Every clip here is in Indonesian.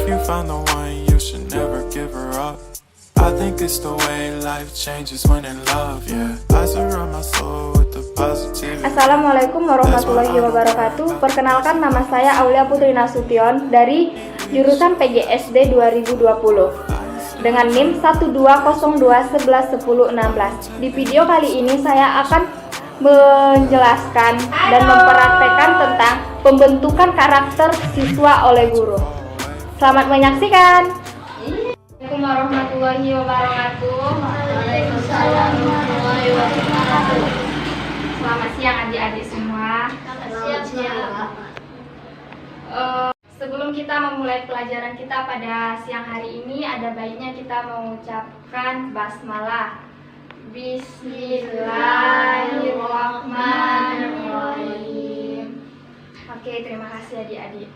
you found the one, you should never give her up. I think it's the way life changes when in love, yeah. I surround my soul with the positivity. Assalamualaikum warahmatullahi wabarakatuh. Perkenalkan, nama saya Aulia Putri Nasution dari jurusan PGSD 2020 dengan NIM 1202111016. Di video kali ini saya akan menjelaskan dan mempraktekkan tentang pembentukan karakter siswa oleh guru. Selamat menyaksikan. Assalamualaikum warahmatullahi wabarakatuh. Waalaikumsalam warahmatullahi wabarakatuh. Selamat siang adik-adik semua. Siang. Sebelum kita memulai pelajaran kita pada siang hari ini, ada baiknya kita mengucapkan basmalah. Bismillahirrahmanirrahim. Oke, terima kasih adik-adik.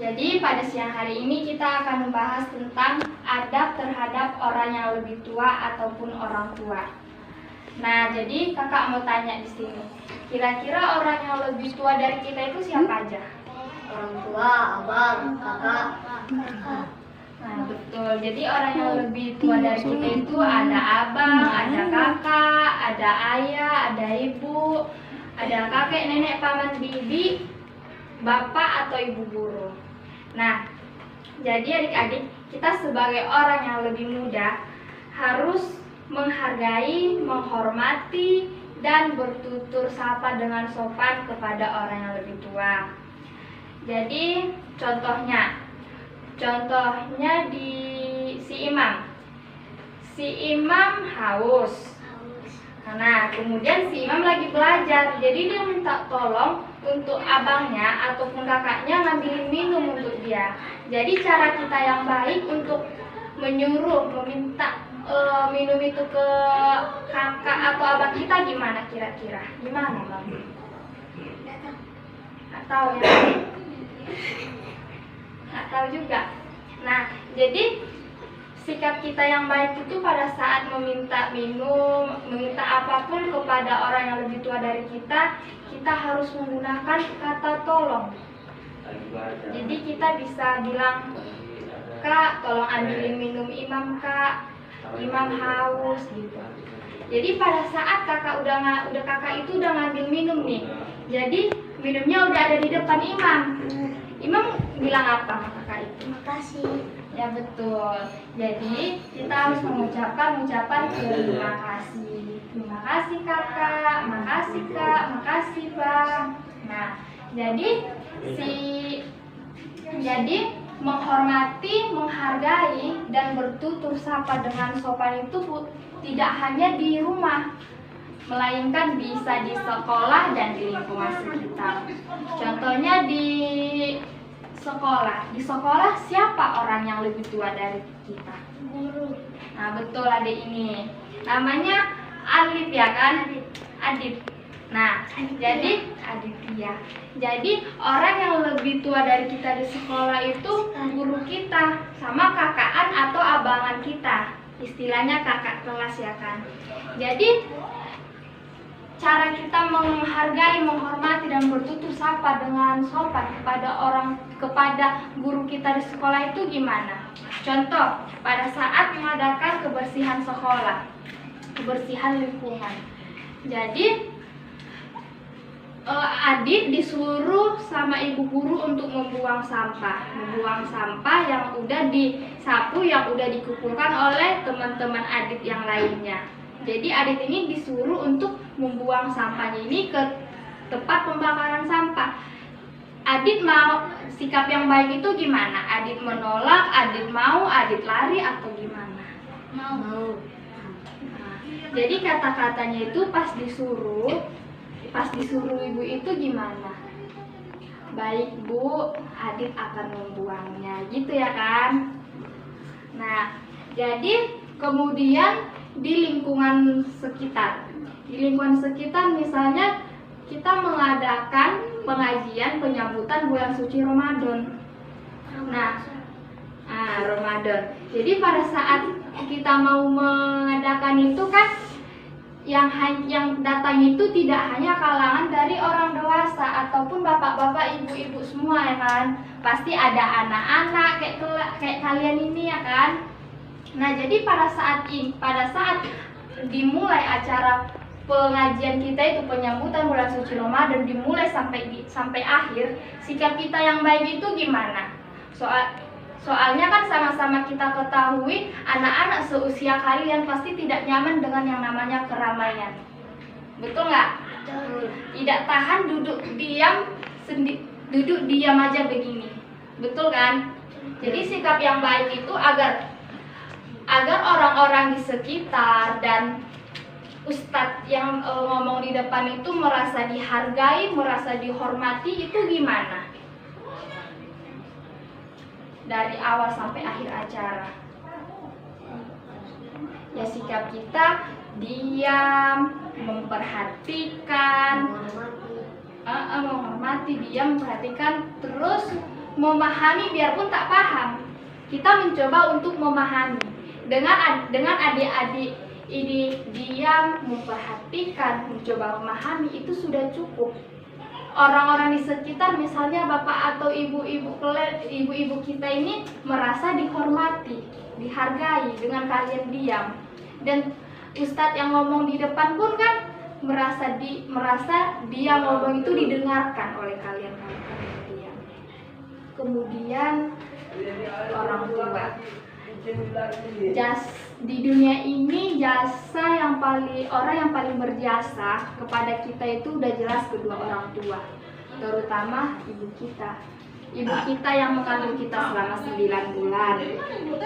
Jadi pada siang hari ini kita akan membahas tentang adab terhadap orang yang lebih tua ataupun orang tua. Nah, jadi kakak mau tanya di sini, kira-kira orang yang lebih tua dari kita itu siapa aja? Orang tua, abang, kakak. Nah, betul. Jadi orang yang lebih tua dari kita itu ada abang, ada kakak, ada ayah, ada ibu, ada kakek, nenek, paman, bibi, bapak atau ibu guru. Nah, jadi adik-adik, kita sebagai orang yang lebih muda harus menghargai, menghormati, dan bertutur sapa dengan sopan kepada orang yang lebih tua. Jadi contohnya di si imam haus. Nah, kemudian si imam lagi belajar, jadi dia minta tolong untuk abangnya ataupun kakaknya ngambilin minum untuk dia. Jadi cara kita yang baik untuk meminta minum itu ke kakak atau abang kita gimana kira-kira? Gimana bang? Nggak tahu ya? Nggak tahu juga. Nah, jadi sikap kita yang baik itu pada saat meminta minum, meminta apapun kepada orang yang lebih tua dari kita harus menggunakan kata tolong. Jadi kita bisa bilang, "Kak, tolong ambilin minum imam, Kak. Imam haus," gitu. Jadi pada saat kakak itu udah ngambil minum nih. Jadi minumnya udah ada di depan imam. Imam bilang apa sama kakak itu? Makasih. Ya betul. Jadi kita harus mengucapkan ucapan terima kasih. Terima kasih kakak, makasih kak, makasih bang. Nah, jadi menghormati, menghargai, dan bertutur sapa dengan sopan itu tidak hanya di rumah, melainkan bisa di sekolah dan di lingkungan sekitar. Contohnya di sekolah. Di sekolah siapa orang yang lebih tua dari kita? Guru. Nah, betul adik ini. Namanya Alif ya kan? Adit. Nah, jadi Aditya. Jadi orang yang lebih tua dari kita di sekolah itu guru kita, sama kakaan atau abangan kita. Istilahnya kakak kelas ya kan. Jadi cara kita menghargai, menghormati, dan bertutur sapa dengan sopan kepada guru kita di sekolah itu gimana? Contoh, pada saat mengadakan kebersihan sekolah, kebersihan lingkungan. Jadi Adit disuruh sama ibu guru untuk membuang sampah yang udah disapu, yang udah dikumpulkan oleh teman-teman Adit yang lainnya. Jadi Adit ini disuruh untuk membuang sampahnya ini ke tempat pembakaran sampah. Adit mau, sikap yang baik itu gimana? Adit menolak, Adit mau, Adit lari atau gimana? Mau. Nah, jadi kata-katanya itu pas disuruh ibu itu gimana? Baik bu, Adit akan membuangnya, gitu ya kan? Nah, jadi kemudian di lingkungan sekitar misalnya kita mengadakan pengajian penyambutan bulan suci Ramadan. Nah, Ramadan. Jadi pada saat kita mau mengadakan itu kan yang datang itu tidak hanya kalangan dari orang dewasa ataupun bapak-bapak, ibu-ibu semua ya kan. Pasti ada anak-anak kayak kalian ini ya kan. Nah, jadi pada saat dimulai acara pengajian kita itu, penyambutan bulan suci Ramadan dimulai sampai akhir, sikap kita yang baik itu gimana? Soalnya kan sama-sama kita ketahui anak-anak seusia kalian pasti tidak nyaman dengan yang namanya keramaian. Betul nggak? Tidak tahan duduk diam aja begini. Betul kan? Jadi sikap yang baik itu agar orang-orang di sekitar dan ustadz yang ngomong di depan itu merasa dihargai, merasa dihormati, itu gimana? Dari awal sampai akhir acara. Ya, sikap kita diam, memperhatikan, menghormati, diam, memperhatikan, terus memahami biarpun tak paham. Kita mencoba untuk memahami. Dengan adik-adik ini diam, memperhatikan, mencoba memahami, itu sudah cukup. Orang-orang di sekitar, misalnya bapak atau ibu-ibu kita ini merasa dihormati, dihargai dengan kalian diam. Dan ustadz yang ngomong di depan pun kan merasa dia ngomong itu didengarkan oleh kalian diam. Kemudian orang tua. Di dunia ini orang yang paling berjasa kepada kita itu udah jelas kedua orang tua, terutama ibu kita yang mengandung kita selama 9 bulan,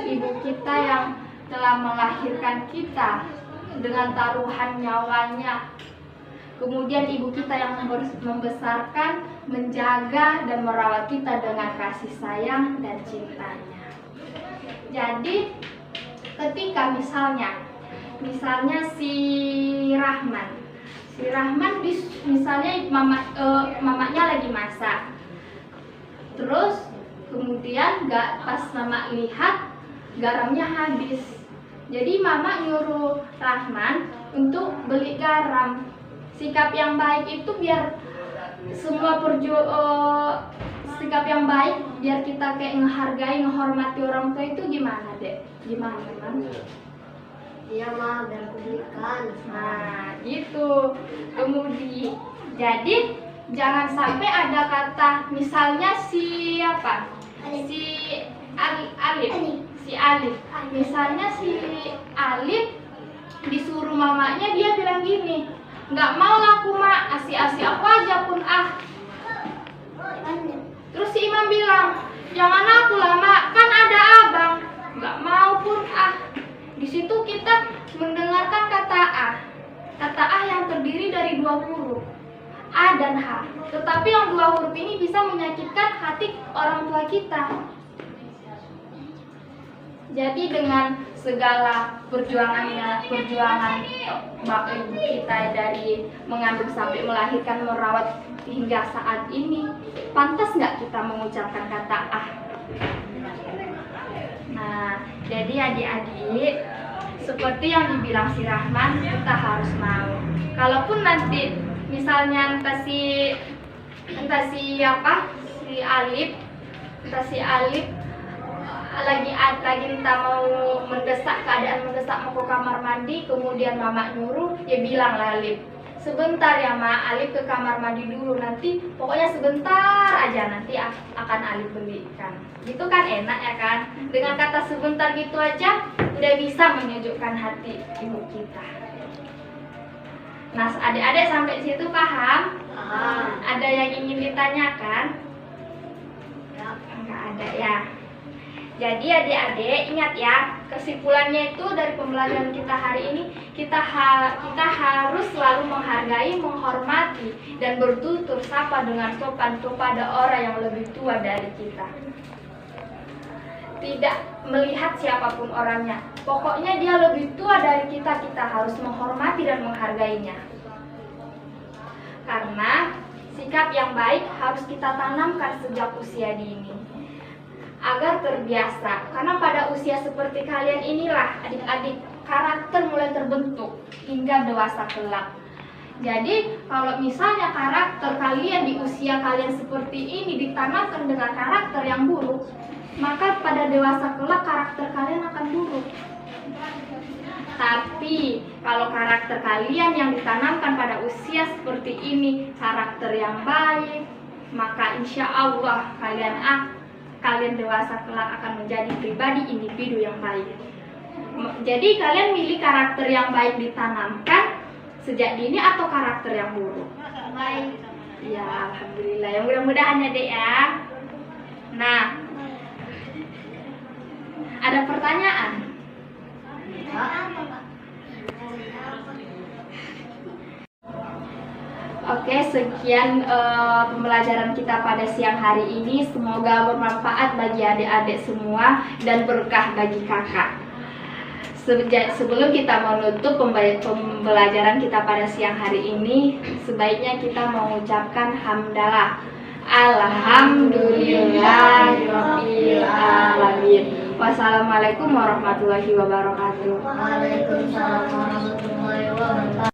ibu kita yang telah melahirkan kita dengan taruhan nyawanya, kemudian ibu kita yang membesarkan, menjaga dan merawat kita dengan kasih sayang dan cintanya. Jadi ketika misalnya si Rahman misalnya mamanya lagi masak, terus kemudian pas mama lihat garamnya habis, jadi mama nyuruh Rahman untuk beli garam. Sikap yang baik itu biar sikap yang baik biar kita kayak ngehargai, ngehormati orang tua itu gimana, Dek? Gimana, Bang? Iya, Ma, biar belikan. Nah, gitu. Kemudian, jadi jangan sampai ada kata, misalnya si Alif. Misalnya si Alif disuruh mamanya, dia bilang gini, nggak mau lah aku, Ma, asi-asi aku aja pun Terus si Imam bilang, jangan aku lah, Mak, kan ada abang. Nggak mau pun Di situ kita mendengarkan kata yang terdiri dari 2 huruf, A dan H. Tetapi yang 2 huruf ini bisa menyakitkan hati orang tua kita. Jadi dengan segala perjuangan bapak ibu kita dari mengandung sampai melahirkan, merawat hingga saat ini, pantas nggak kita mengucapkan kata Nah, jadi adik-adik, seperti yang dibilang si Rahman, kita harus mau. Kalaupun nanti misalnya entah si Alif lagi entah mau keadaan mendesak mau ke kamar mandi, kemudian mama nyuruh, ya bilang lah Alif, sebentar ya Ma, Alif ke kamar mandi dulu, nanti pokoknya sebentar aja, nanti akan Alif belikan. Gitu kan enak ya kan? Dengan kata sebentar gitu aja udah bisa menyejukkan hati ibu kita. Nah, adik-adik sampai situ paham? Ada yang ingin ditanyakan? Enggak ada ya. Jadi adik-adik ingat ya, kesimpulannya itu dari pembelajaran kita hari ini, kita harus selalu menghargai, menghormati, dan bertutur sapa dengan sopan kepada orang yang lebih tua dari kita. Tidak melihat siapapun orangnya, pokoknya dia lebih tua dari kita, kita harus menghormati dan menghargainya. Karena sikap yang baik harus kita tanamkan sejak usia dini, agar terbiasa. Karena pada usia seperti kalian inilah adik-adik, karakter mulai terbentuk hingga dewasa kelak. Jadi kalau misalnya karakter kalian di usia kalian seperti ini ditanamkan dengan karakter yang buruk, maka pada dewasa kelak karakter kalian akan buruk. Tapi kalau karakter kalian yang ditanamkan pada usia seperti ini karakter yang baik, maka insya Allah kalian dewasa kelak akan menjadi pribadi individu yang baik. Jadi kalian milih karakter yang baik ditanamkan sejak dini atau karakter yang buruk? Baik. Ya, alhamdulillah. Ya mudah-mudahan ya Dek ya. Nah, ada pertanyaan? Oke, sekian pembelajaran kita pada siang hari ini. Semoga bermanfaat bagi adik-adik semua dan berkah bagi kakak. Sebelum kita menutup pembelajaran kita pada siang hari ini, sebaiknya kita mengucapkan hamdalah. Alhamdulillahirabbil alamin. Wassalamualaikum warahmatullahi wabarakatuh. Waalaikumsalam warahmatullahi wabarakatuh.